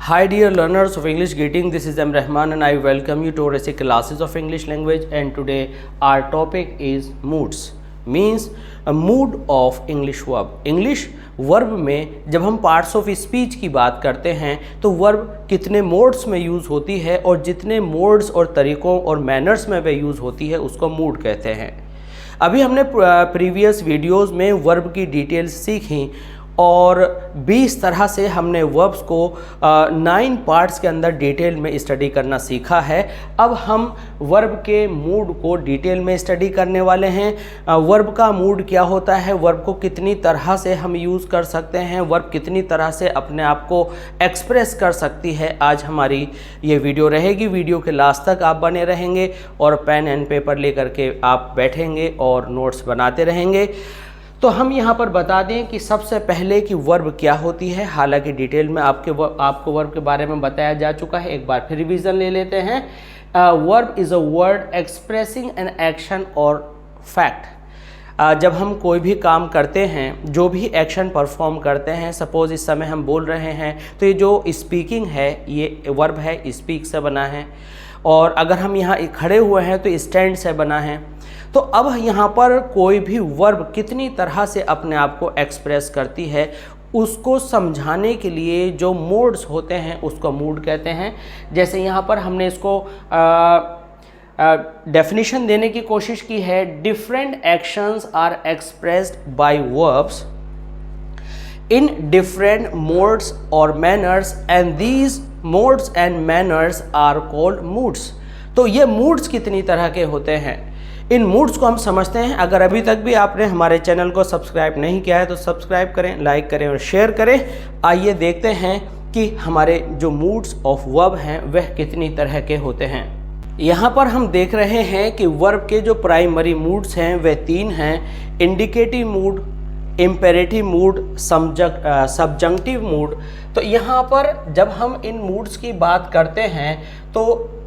Hi dear learners of English Greeting, this is M. Rahman and I welcome you to our basic classes of English language, and today our topic is moods, means a mood of English verb. English verb में जब हम parts of speech की बात करते हैं तो verb कितने modes में यूज़ होती है और जितने मोड्स और तरीक़ों और मैनर्स में वह यूज़ होती है उसको मूड कहते हैं। अभी हमने प्रीवियस वीडियोस में वर्ब की डिटेल्स सीखी और 20 तरह से हमने वर्ब्स को 9 पार्ट्स के अंदर डिटेल में स्टडी करना सीखा है। अब हम वर्ब के मूड को डिटेल में स्टडी करने वाले हैं। वर्ब का मूड क्या होता है, वर्ब को कितनी तरह से हम यूज़ कर सकते हैं, वर्ब कितनी तरह से अपने आप को एक्सप्रेस कर सकती है, आज हमारी ये वीडियो रहेगी। वीडियो के लास्ट तक आप बने रहेंगे और पेन एंड पेपर लेकर के आप बैठेंगे और नोट्स बनाते रहेंगे। तो हम यहाँ पर बता दें कि सबसे पहले कि वर्ब क्या होती है। हालांकि डिटेल में आपको वर्ब के बारे में बताया जा चुका है, एक बार फिर रिवीजन ले लेते हैं। Verb is a word expressing an action और फैक्ट। जब हम कोई भी काम करते हैं, जो भी एक्शन परफॉर्म करते हैं, सपोज़ इस समय हम बोल रहे हैं तो ये जो स्पीकिंग है ये वर्ब है, स्पीक से बना है। और अगर हम यहाँ खड़े हुए हैं तो स्टैंड से बना है। तो अब यहाँ पर कोई भी वर्ब कितनी तरह से अपने आप को एक्सप्रेस करती है उसको समझाने के लिए जो मोड्स होते हैं उसको मूड कहते हैं। जैसे यहाँ पर हमने इसको डेफिनेशन देने की कोशिश की है। Different actions are expressed by verbs in different modes और manners and these modes and manners are called moods. तो ये मूड्स कितनी तरह के होते हैं, इन मूड्स को हम समझते हैं। अगर अभी तक भी आपने हमारे चैनल को सब्सक्राइब नहीं किया है तो सब्सक्राइब करें, लाइक करें और शेयर करें। आइए देखते हैं कि हमारे जो मूड्स ऑफ वर्ब हैं वह कितनी तरह के होते हैं। यहाँ पर हम देख रहे हैं कि वर्ब के जो प्राइमरी मूड्स हैं वह 3 हैं। Indicative mood, imperative mood, subjunctive mood. तो यहाँ पर जब हम इन मूड्स की बात करते हैं तो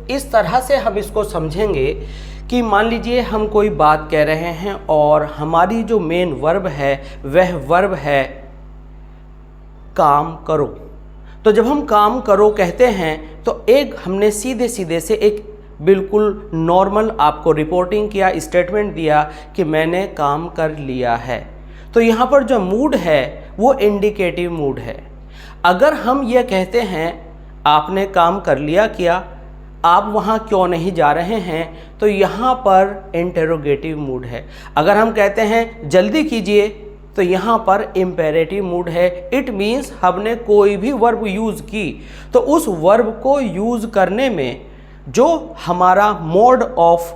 इस तरह से हम इसको समझेंगे कि मान लीजिए हम कोई बात कह रहे हैं और हमारी जो मेन वर्ब है वह वर्ब है काम करो। तो जब हम काम करो कहते हैं तो एक हमने सीधे सीधे से एक बिल्कुल नॉर्मल आपको रिपोर्टिंग किया, स्टेटमेंट दिया कि मैंने काम कर लिया है। तो यहाँ पर जो मूड है वो इंडिकेटिव मूड है। अगर हम ये कहते हैं आपने काम कर लिया क्या, आप वहाँ क्यों नहीं जा रहे हैं, तो यहाँ पर इंटेरोगेटिव मूड है। अगर हम कहते हैं जल्दी कीजिए तो यहाँ पर इम्पेरेटिव मूड है। इट मीन्स हमने कोई भी वर्ब यूज़ की तो उस वर्ब को यूज़ करने में जो हमारा मोड ऑफ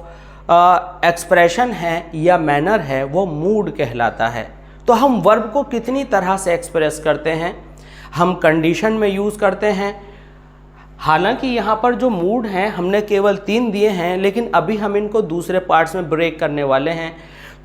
एक्सप्रेशन है या मैनर है वो मूड कहलाता है। तो हम वर्ब को कितनी तरह से एक्सप्रेस करते हैं, हम कंडीशन में यूज़ करते हैं। हालांकि यहाँ पर जो मूड हैं हमने केवल 3 दिए हैं, लेकिन अभी हम इनको दूसरे पार्ट्स में ब्रेक करने वाले हैं।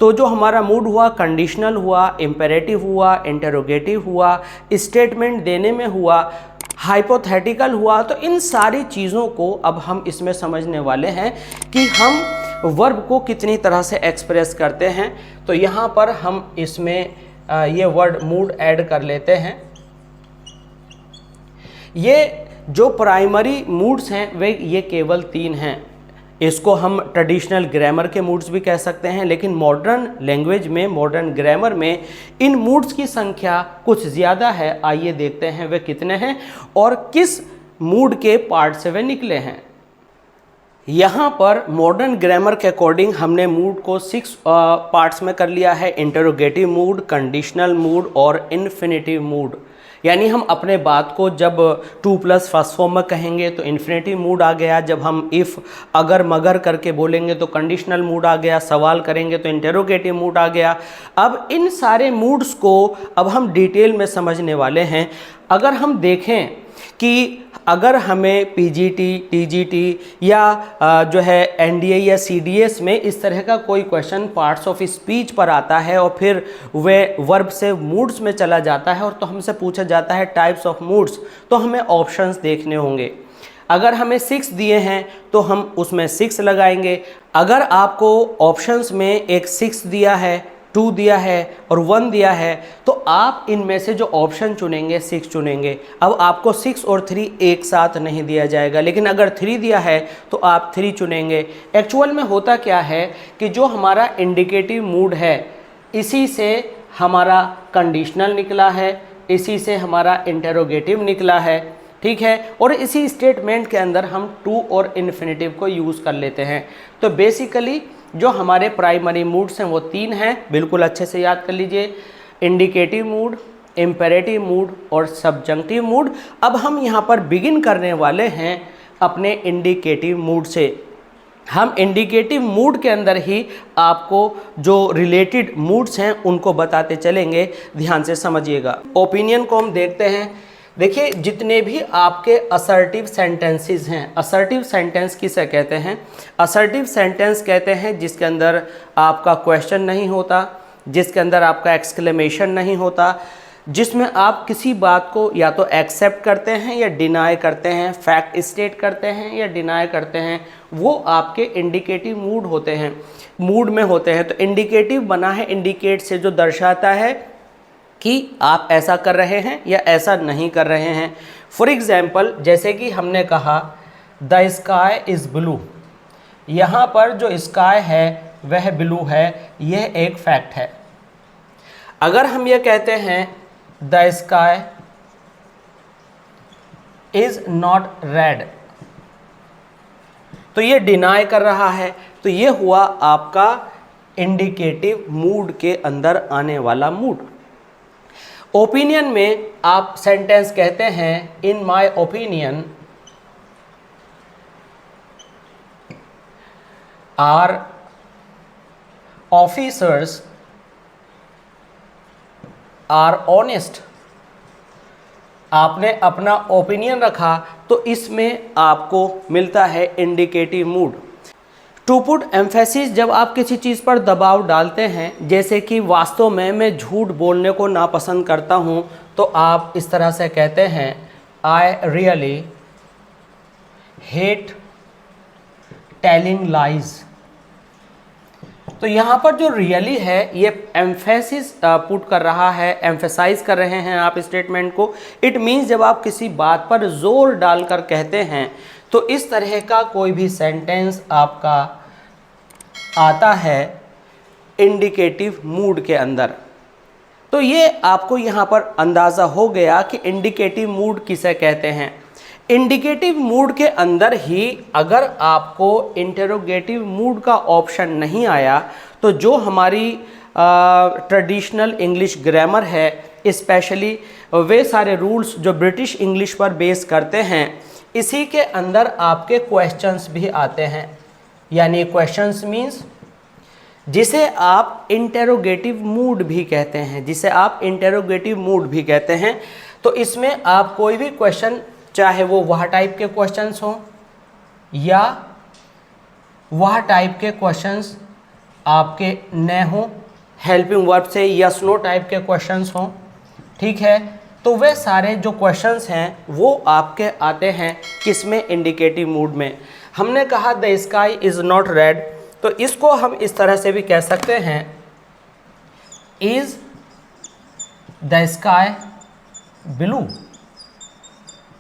तो जो हमारा मूड हुआ, कंडीशनल हुआ, इम्पेरेटिव हुआ, इंटेरोगेटिव हुआ, स्टेटमेंट देने में हुआ, हाइपोथेटिकल हुआ। तो इन सारी चीज़ों को अब हम इसमें समझने वाले हैं कि हम वर्ब को कितनी तरह से एक्सप्रेस करते हैं। तो यहाँ पर हम इसमें ये वर्ड मूड ऐड कर लेते हैं। ये जो प्राइमरी मूड्स हैं वे ये केवल 3 हैं। इसको हम ट्रेडिशनल ग्रामर के मूड्स भी कह सकते हैं, लेकिन मॉडर्न लैंग्वेज में, मॉडर्न ग्रामर में इन मूड्स की संख्या कुछ ज़्यादा है। आइए देखते हैं वे कितने हैं और किस मूड के पार्ट से वे निकले हैं। यहाँ पर मॉडर्न ग्रामर के अकॉर्डिंग हमने मूड को 6 पार्ट्स में कर लिया है। इंटरोगेटिव मूड, कंडीशनल मूड और इन्फिनेटिव मूड। यानी हम अपने बात को जब 2+ फर्स्ट फॉर्म में कहेंगे तो इन्फिनेटिव मूड आ गया। जब हम इफ़, अगर, मगर करके बोलेंगे तो कंडीशनल मूड आ गया। सवाल करेंगे तो इंटेरोगेटिव मूड आ गया। अब इन सारे मूड्स को अब हम डिटेल में समझने वाले हैं। अगर हम देखें कि अगर हमें पीजीटी, टीजीटी या जो है एनडीए या सीडीएस में इस तरह का कोई क्वेश्चन पार्ट्स ऑफ स्पीच पर आता है और फिर वे वर्ब से मूड्स में चला जाता है और तो हमसे पूछा जाता है टाइप्स ऑफ मूड्स, तो हमें ऑप्शंस देखने होंगे। अगर हमें 6 दिए हैं तो हम उसमें 6 लगाएंगे। अगर आपको ऑप्शंस में एक 6 दिया है 2 दिया है और 1 दिया है, तो आप इनमें से जो ऑप्शन चुनेंगे 6 चुनेंगे। अब आपको 6 और 3 एक साथ नहीं दिया जाएगा, लेकिन अगर 3 दिया है तो आप 3 चुनेंगे। एक्चुअल में होता क्या है कि जो हमारा इंडिकेटिव मूड है इसी से हमारा कंडीशनल निकला है, इसी से हमारा इंटेरोगेटिव निकला है, ठीक है, और इसी स्टेटमेंट के अंदर हम टू और इन्फिनेटिव को यूज़ कर लेते हैं। तो बेसिकली जो हमारे प्राइमरी मूड्स हैं वो 3 हैं, बिल्कुल अच्छे से याद कर लीजिए, इंडिकेटिव मूड, इम्पेरेटिव मूड और सब्जंक्टिव मूड। अब हम यहाँ पर बिगिन करने वाले हैं अपने इंडिकेटिव मूड से। हम इंडिकेटिव मूड के अंदर ही आपको जो रिलेटेड मूड्स हैं उनको बताते चलेंगे, ध्यान से समझिएगा। ओपिनियन को हम देखते हैं। देखिए, जितने भी आपके असर्टिव सेंटेंसेस हैं, असर्टिव सेंटेंस किसे कहते हैं? असर्टिव सेंटेंस कहते हैं जिसके अंदर आपका क्वेश्चन नहीं होता, जिसके अंदर आपका एक्सक्लेमेशन नहीं होता, जिसमें आप किसी बात को या तो एक्सेप्ट करते हैं या डिनाई करते हैं, फैक्ट स्टेट करते हैं या डिनाई करते हैं, वो आपके इंडिकेटिव मूड होते हैं, मूड में होते हैं। तो इंडिकेटिव बना है इंडिकेट से, जो दर्शाता है कि आप ऐसा कर रहे हैं या ऐसा नहीं कर रहे हैं। फॉर एग्जाम्पल, जैसे कि हमने कहा द स्काई इज़ ब्लू, यहाँ पर जो स्काई है वह ब्लू है, यह एक फैक्ट है। अगर हम ये कहते हैं the sky is not red, तो ये डिनाई कर रहा है, तो ये हुआ आपका इंडिकेटिव मूड के अंदर आने वाला मूड। ओपिनियन में आप सेंटेंस कहते हैं in my opinion our officers are honest. आपने अपना ओपिनियन रखा तो इसमें आपको मिलता है indicative mood. To put emphasis, जब आप किसी चीज़ पर दबाव डालते हैं, जैसे कि वास्तव में मैं झूठ बोलने को नापसंद करता हूं, तो आप इस तरह से कहते हैं I really hate telling lies. तो यहाँ पर जो रियली है ये एम्फेसिस पुट कर रहा है, एम्फेसाइज कर रहे हैं आप स्टेटमेंट को। इट मीन्स जब आप किसी बात पर जोर डालकर कहते हैं, तो इस तरह का कोई भी सेंटेंस आपका आता है इंडिकेटिव मूड के अंदर। तो ये आपको यहाँ पर अंदाज़ा हो गया कि इंडिकेटिव मूड किसे कहते हैं। इंडिकेटिव मूड के अंदर ही अगर आपको इंटेरोगेटिव मूड का ऑप्शन नहीं आया, तो जो हमारी ट्रेडिशनल इंग्लिश ग्रामर है, स्पेशली वे सारे रूल्स जो ब्रिटिश इंग्लिश पर बेस करते हैं, इसी के अंदर आपके क्वेश्चंस भी आते हैं। यानी क्वेश्चंस मीन्स जिसे आप इंटेरोगेटिव मूड भी कहते हैं, जिसे आप इंटेरोगेटिव मूड भी कहते हैं। तो इसमें आप कोई भी क्वेश्चन, चाहे वो वह टाइप के क्वेश्चंस हों या वह टाइप के क्वेश्चंस आपके न हों, हेल्पिंग वर्ब से यस नो टाइप के क्वेश्चंस हों, ठीक है, तो वे सारे जो क्वेश्चंस हैं वो आपके आते हैं किसमें? इंडिकेटिव मूड में। हमने कहा the sky is not red, तो इसको हम इस तरह से भी कह सकते हैं इज़ द स्काई ब्लू।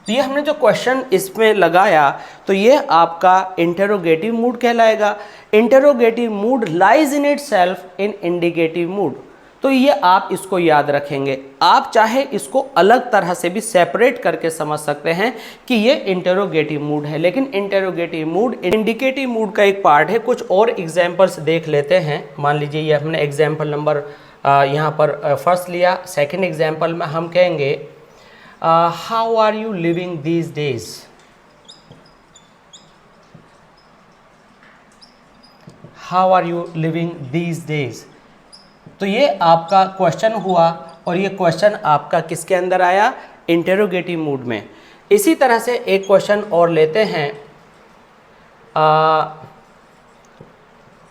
तो ये हमने जो क्वेश्चन इसमें लगाया, तो ये आपका इंटेरोगेटिव मूड कहलाएगा। Interrogative mood lies in itself in indicative mood. तो ये आप इसको याद रखेंगे। आप चाहे इसको अलग तरह से भी सेपरेट करके समझ सकते हैं कि ये इंटेरोगेटिव मूड है, लेकिन इंटेरोगेटिव मूड इंडिकेटिव मूड का एक पार्ट है। कुछ और एग्जाम्पल्स देख लेते हैं। मान लीजिए ये हमने एग्जाम्पल नंबर यहाँ पर फर्स्ट लिया। सेकंड एग्जाम्पल में हम कहेंगे how are you living these days. How are you living these days. तो ये आपका क्वेश्चन हुआ और ये क्वेश्चन आपका किसके अंदर आया? इंटेरोगेटिव मूड में। इसी तरह से एक क्वेश्चन और लेते हैं,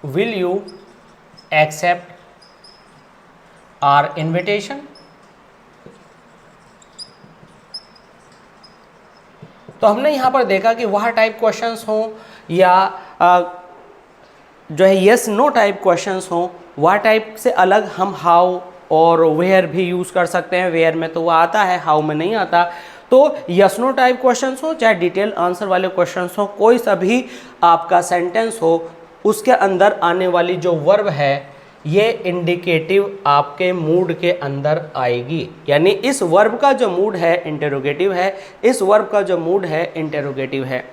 will you accept our invitation. तो हमने यहाँ पर देखा कि वह टाइप क्वेश्चंस हों या जो है यस नो टाइप क्वेश्चंस हों, वह टाइप से अलग हम हाउ और वेयर भी यूज़ कर सकते हैं। वेयर में तो वह आता है, हाउ में नहीं आता। तो यस नो टाइप क्वेश्चंस हो चाहे डिटेल आंसर वाले क्वेश्चंस हो, कोई सा भी आपका सेंटेंस हो, उसके अंदर आने वाली जो वर्ब है ये इंडिकेटिव आपके मूड के अंदर आएगी। यानी इस वर्ब का जो मूड है इंटेरोगेटिव है, इस वर्ब का जो मूड है इंटेरोगेटिव है।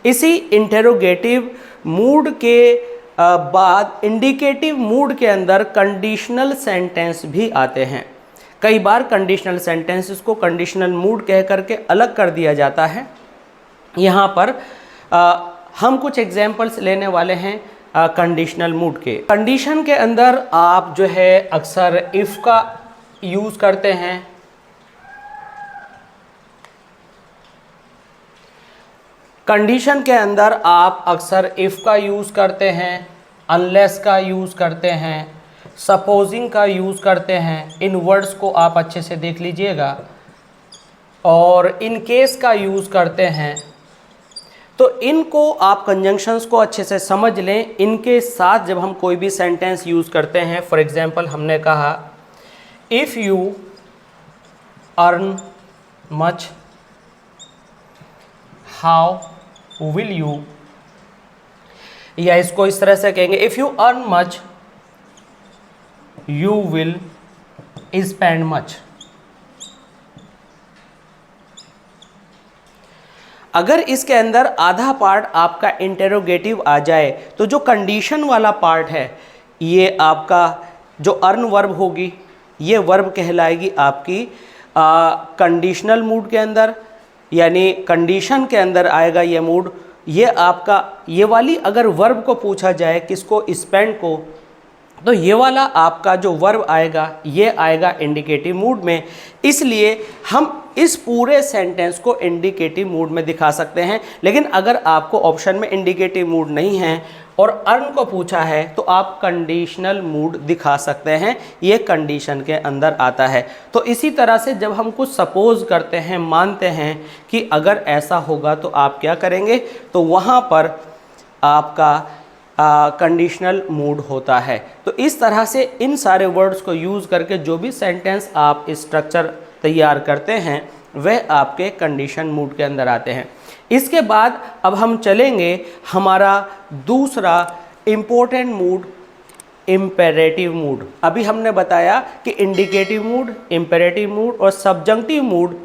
इसी इंटेरोगेटिव मूड के बाद इंडिकेटिव मूड के अंदर कंडीशनल सेंटेंस भी आते हैं। कई बार कंडीशनल सेंटेंसेस को कंडीशनल मूड कह करके अलग कर दिया जाता है। यहाँ पर हम कुछ एग्जाम्पल्स लेने वाले हैं कंडीशनल मूड के। कंडीशन के अंदर आप जो है अक्सर इफ़ का यूज़ करते हैं। कंडीशन के अंदर आप अक्सर इफ़ का यूज़ करते हैं, अनलेस का यूज़ करते हैं, सपोजिंग का यूज़ करते हैं। इन वर्ड्स को आप अच्छे से देख लीजिएगा। और इन केस का यूज़ करते हैं। तो इनको आप कंजंक्शंस को अच्छे से समझ लें। इनके साथ जब हम कोई भी सेंटेंस यूज़ करते हैं, फॉर एग्जांपल हमने कहा if you earn much how will you, या इसको इस तरह से कहेंगे if you earn much you will spend much. अगर इसके अंदर आधा पार्ट आपका इंटेरोगेटिव आ जाए तो जो कंडीशन वाला पार्ट है ये आपका जो अर्न वर्ब होगी ये वर्ब कहलाएगी आपकी कंडीशनल मूड के अंदर। यानी कंडीशन के अंदर आएगा ये मूड। ये आपका ये वाली अगर वर्ब को पूछा जाए किसको, स्पेंड को, तो ये वाला आपका जो वर्ब आएगा ये आएगा इंडिकेटिव मूड में। इसलिए हम इस पूरे सेंटेंस को इंडिकेटिव मूड में दिखा सकते हैं। लेकिन अगर आपको ऑप्शन में इंडिकेटिव मूड नहीं है और अर्न को पूछा है तो आप कंडीशनल मूड दिखा सकते हैं। ये कंडीशन के अंदर आता है। तो इसी तरह से जब हम कुछ सपोज करते हैं, मानते हैं कि अगर ऐसा होगा तो आप क्या करेंगे, तो वहाँ पर आपका कंडीशनल मूड होता है। तो इस तरह से इन सारे वर्ड्स को यूज़ करके जो भी सेंटेंस आप स्ट्रक्चर तैयार करते हैं वह आपके कंडीशन मूड के अंदर आते हैं। इसके बाद अब हम चलेंगे हमारा दूसरा इम्पोर्टेंट मूड, इम्पेरेटिव मूड। अभी हमने बताया कि इंडिकेटिव मूड, इम्पेरेटिव मूड और सब्जंक्टिव मूड।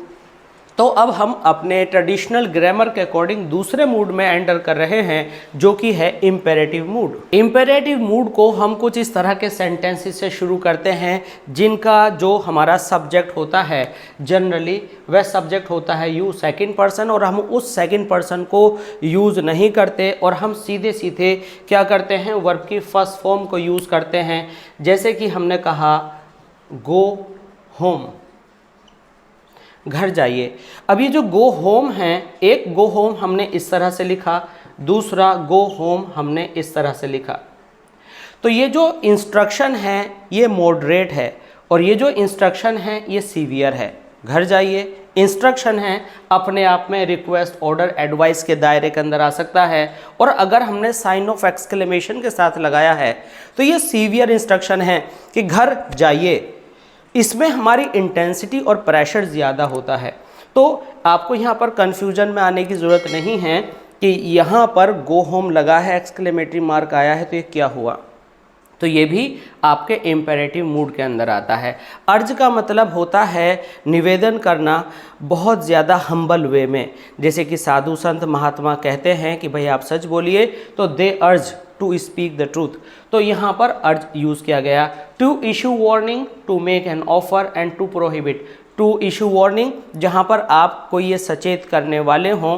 तो अब हम अपने ट्रेडिशनल ग्रामर के अकॉर्डिंग दूसरे मूड में एंटर कर रहे हैं जो कि है इम्पेरेटिव मूड। इम्पेरेटिव मूड को हम कुछ इस तरह के सेंटेंसेस से शुरू करते हैं जिनका जो हमारा सब्जेक्ट होता है जनरली वह सब्जेक्ट होता है यू, सेकंड पर्सन, और हम उस सेकंड पर्सन को यूज़ नहीं करते और हम सीधे सीधे क्या करते हैं, वर्ब की फर्स्ट फॉर्म को यूज़ करते हैं। जैसे कि हमने कहा गो होम, घर जाइए। अब ये जो गो होम है, एक गो होम हमने इस तरह से लिखा, दूसरा गो होम हमने इस तरह से लिखा। तो ये जो इंस्ट्रक्शन है ये मॉडरेट है और ये जो इंस्ट्रक्शन है ये सीवियर है। घर जाइए इंस्ट्रक्शन है, अपने आप में रिक्वेस्ट, ऑर्डर, एडवाइस के दायरे के अंदर आ सकता है। और अगर हमने साइन ऑफ एक्सक्लेमेशन के साथ लगाया है तो ये सीवियर इंस्ट्रक्शन है कि घर जाइए। इसमें हमारी इंटेंसिटी और प्रेशर ज़्यादा होता है। तो आपको यहाँ पर कन्फ्यूजन में आने की ज़रूरत नहीं है कि यहाँ पर गो होम लगा है, एक्सक्लेमेटरी मार्क आया है तो ये क्या हुआ। तो ये भी आपके इम्पेरेटिव मूड के अंदर आता है। अर्ज का मतलब होता है निवेदन करना बहुत ज़्यादा हम्बल वे में। जैसे कि साधु संत महात्मा कहते हैं कि भाई आप सच बोलिए, तो दे urge to speak the truth. तो यहाँ पर अर्ज यूज़ किया गया। To issue warning, to make an offer and to prohibit. To issue warning जहाँ पर आप कोई ये सचेत करने वाले हों,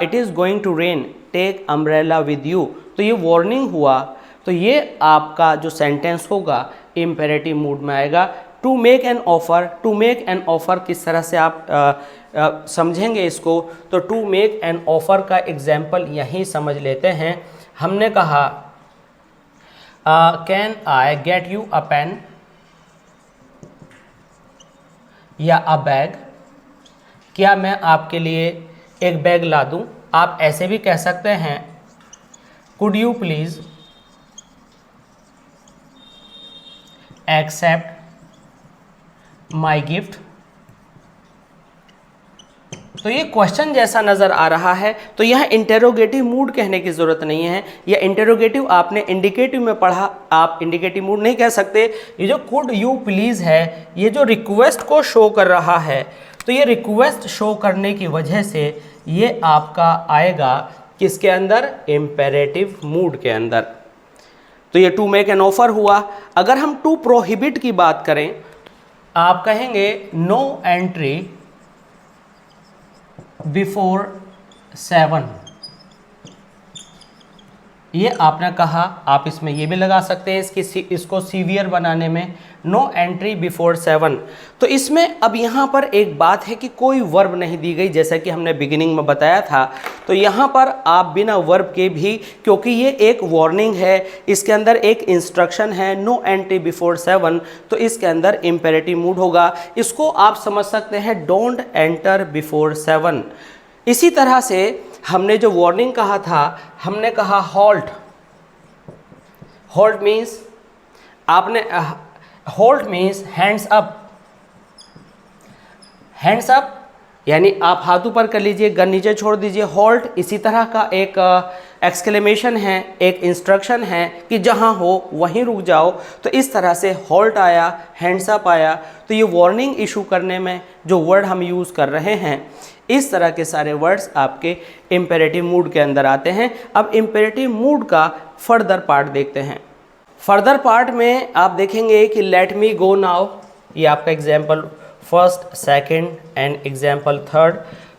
it is going to rain, take umbrella with you. तो ये वार्निंग हुआ, तो ये आपका जो सेंटेंस होगा इम्पेरेटिव मूड में आएगा। To make an offer, to make an offer किस तरह से आप समझेंगे इसको, तो टू मेक एन ऑफ़र का एग्जाम्पल यहीं समझ लेते हैं। हमने कहा can I get you a pen या अ बैग, क्या मैं आपके लिए एक बैग ला दूं। आप ऐसे भी कह सकते हैं could you please accept my gift. तो ये क्वेश्चन जैसा नज़र आ रहा है, तो यह इंटेरोगेटिव मूड कहने की ज़रूरत नहीं है। यह इंटेरोगेटिव आपने इंडिकेटिव में पढ़ा, आप इंडिकेटिव मूड नहीं कह सकते। ये जो कुड यू प्लीज़ है, ये जो रिक्वेस्ट को शो कर रहा है, तो ये रिक्वेस्ट शो करने की वजह से ये आपका आएगा किसके अंदर, इम्पेरेटिव मूड के अंदर। तो ये टू मेक एन ऑफर हुआ। अगर हम टू प्रोहिबिट की बात करें, आप कहेंगे नो एंट्री बिफोर 7, ये आपने कहा। आप इसमें ये भी लगा सकते हैं इसको सीवियर बनाने में, नो एंट्री बिफोर 7। तो इसमें अब यहाँ पर एक बात है कि कोई वर्ब नहीं दी गई, जैसा कि हमने बिगिनिंग में बताया था। तो यहाँ पर आप बिना वर्ब के भी, क्योंकि ये एक वार्निंग है, इसके अंदर एक इंस्ट्रक्शन है नो एंट्री बिफोर 7, तो इसके अंदर इम्पेरेटिव मूड होगा। इसको आप समझ सकते हैं डोंट एंटर बिफोर 7। इसी तरह से हमने जो वार्निंग कहा था, हमने कहा हॉल्ट। हॉल्ट मीन्स आपने halt means hands up. Hands up यानी आप हाथ ऊपर कर लीजिए, गन नीचे छोड़ दीजिए। हॉल्ट इसी तरह का एक एक्सक्लेमेशन है, एक इंस्ट्रक्शन है कि जहाँ हो वहीं रुक जाओ। तो इस तरह से हॉल्ट आया, हैंड्स अप आया। तो ये वार्निंग इशू करने में जो वर्ड हम यूज़ कर रहे हैं, इस तरह के सारे वर्ड्स आपके इम्पेरेटिव मूड के अंदर आते हैं। अब इम्पेरेटिव मूड का फर्दर पार्ट देखते हैं। फर्दर पार्ट में आप देखेंगे कि लेट मी गो नाउ, ये आपका example first, second and example third.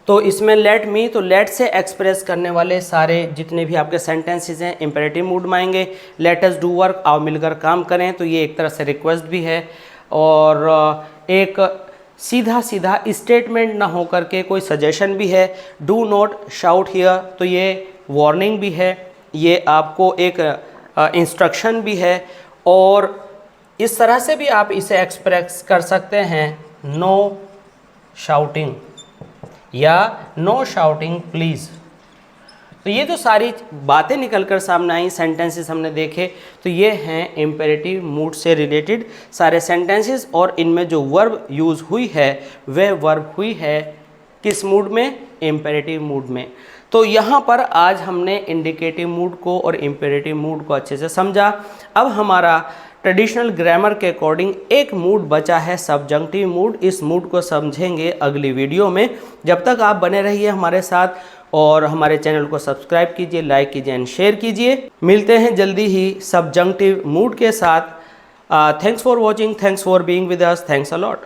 तो इसमें लेट मी, तो लेट से एक्सप्रेस करने वाले सारे जितने भी आपके सेंटेंसेस हैं इम्पेरेटिव मूड में आएंगे। लेट अस डू वर्क, आओ मिलकर काम करें, तो ये एक तरह से रिक्वेस्ट भी है और एक सीधा सीधा स्टेटमेंट ना हो करके कोई सजेशन भी है। डू नॉट शाउट हियर, तो ये वार्निंग भी है, ये आपको एक इंस्ट्रक्शन भी है। और इस तरह से भी आप इसे एक्सप्रेस कर सकते हैं नो शाउटिंग या नो शाउटिंग प्लीज़। तो ये जो सारी बातें निकल कर सामने आई, सेंटेंसेस हमने देखे, तो ये हैं इम्पेरेटिव मूड से रिलेटेड सारे सेंटेंसेस। और इनमें जो वर्ब यूज़ हुई है वह वर्ब हुई है किस मूड में, इम्पेरेटिव मूड में। तो यहाँ पर आज हमने इंडिकेटिव मूड को और इम्पेरेटिव मूड को अच्छे से समझा। अब हमारा ट्रेडिशनल ग्रामर के अकॉर्डिंग एक मूड बचा है, सब्जंक्टिव मूड। इस मूड को समझेंगे अगली वीडियो में। जब तक आप बने रहिए हमारे साथ और हमारे चैनल को सब्सक्राइब कीजिए, लाइक कीजिए एंड शेयर कीजिए। मिलते हैं जल्दी ही सब्जंक्टिव मूड के साथ। Thanks for watching, thanks for being with us, thanks a lot.